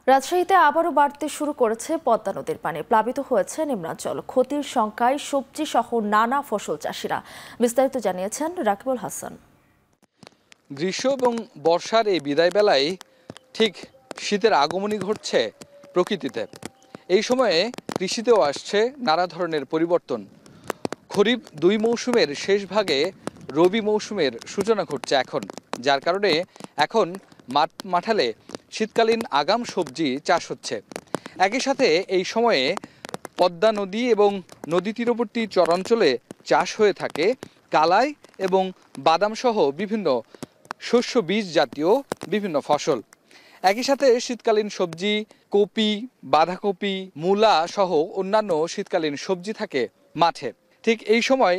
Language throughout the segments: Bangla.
রাজশাহীতে আবারও বাড়তে শুরু করেছে পদ্মা নদীর পানি। প্লাবিত হয়েছে নিম্নাঞ্চল। ক্ষতির শঙ্কায় সবজি সহ নানা ফসল চাষিরা। বিস্তারিত জানিয়েছেন রাকিবুল হাসান। গ্রীষ্ম এবং বর্ষার এই বিদায় বেলায় ঠিক শীতের আগমনী ঘটছে প্রকৃতিতে। এই সময়ে কৃষিতেও আসছে নানা ধরনের পরিবর্তন। খরিফ ২ মৌসুমের শেষ ভাগে রবি মৌসুমের সূচনা ঘটছে এখন, যার কারণে এখন মাঠালে শীতকালীন আগাম সবজি চাষ হচ্ছে। একই সাথে এই সময়ে পদ্মা নদী এবং নদী তীরবর্তী চরাঞ্চলে চাষ হয়ে থাকে কালাই এবং বাদাম সহ বিভিন্ন শস্য বীজ জাতীয় বিভিন্ন ফসল। একই সাথে শীতকালীন সবজি কপি, বাঁধাকপি, মূলা সহ অন্যান্য শীতকালীন সবজি থাকে মাঠে। ঠিক এই সময়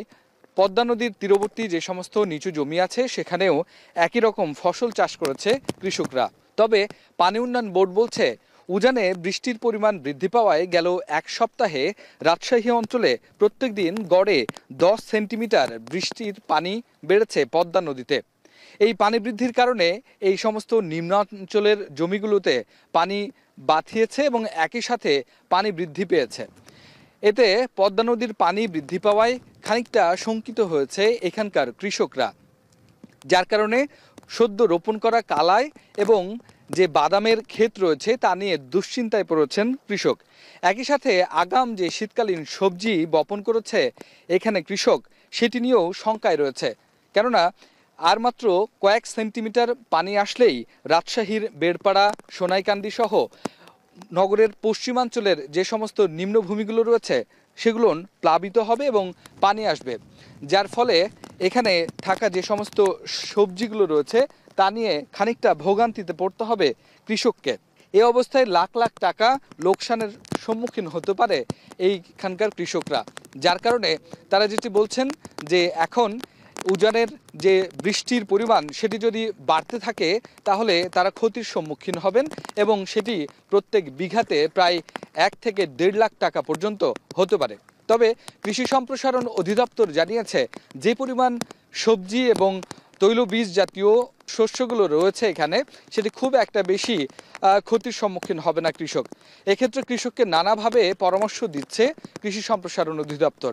পদ্মা নদীর তীরবর্তী যে সমস্ত নিচু জমি আছে সেখানেও একই রকম ফসল চাষ করেছে কৃষকরা। তবে পানি উন্নয়ন বোর্ড বলছে, উজানে বৃষ্টির পরিমাণ বৃদ্ধি পাওয়ায় গেল এক সপ্তাহে রাজশাহী অঞ্চলে প্রত্যেক দিন গড়ে 10 সেন্টিমিটার বৃষ্টির পানি বেড়েছে পদ্মা নদীতে। এই পানি বৃদ্ধির কারণে এই সমস্ত নিম্নাঞ্চলের জমিগুলোতে পানি বাঁধিয়েছে এবং একই সাথে পানি বৃদ্ধি পেয়েছে। এতে পদ্মা নদীর পানি বৃদ্ধি পাওয়ায় খানিকটা শঙ্কিত হয়েছে এখানকার কৃষকরা, যার কারণে সদ্য রোপণ করা কালাই এবং যে বাদামের ক্ষেত রয়েছে তা নিয়ে দুশ্চিন্তায় পড়েছেন কৃষক। একই সাথে আগাম যে শীতকালীন সবজি বপন করেছে এখানে কৃষক, সেটি নিয়েও শঙ্কায় রয়েছে। কেননা আর মাত্র কয়েক সেন্টিমিটার পানি আসলেই রাজশাহীর বেড়পাড়া, সোনাইকান্দি সহ নগরের পশ্চিমাঞ্চলের যে সমস্ত নিম্নভূমিগুলো রয়েছে সেগুলো প্লাবিত হবে এবং পানি আসবে, যার ফলে এখানে থাকা যে সমস্ত সবজিগুলো রয়েছে তা নিয়ে খানিকটা ভোগান্তিতে পড়তে হবে কৃষককে। এ অবস্থায় লাখ লাখ টাকা লোকসানের সম্মুখীন হতে পারে এইখানকার কৃষকরা, যার কারণে তারা যেটি বলছেন যে এখন উজানের যে বৃষ্টির পরিমাণ সেটি যদি বাড়তে থাকে তাহলে তারা ক্ষতির সম্মুখীন হবেন এবং সেটি প্রত্যেক বিঘাতে প্রায় 1 থেকে 1.5 লাখ টাকা পর্যন্ত হতে পারে। তবে কৃষি সম্প্রসারণ অধিদপ্তর জানিয়েছে, যে পরিমাণ সবজি এবং তৈলবীজ জাতীয় শস্যগুলো রয়েছে এখানে, সেটি খুব একটা বেশি ক্ষতির সম্মুখীন হবে না কৃষক। এক্ষেত্রে কৃষককে নানাভাবে পরামর্শ দিচ্ছে কৃষি সম্প্রসারণ অধিদপ্তর।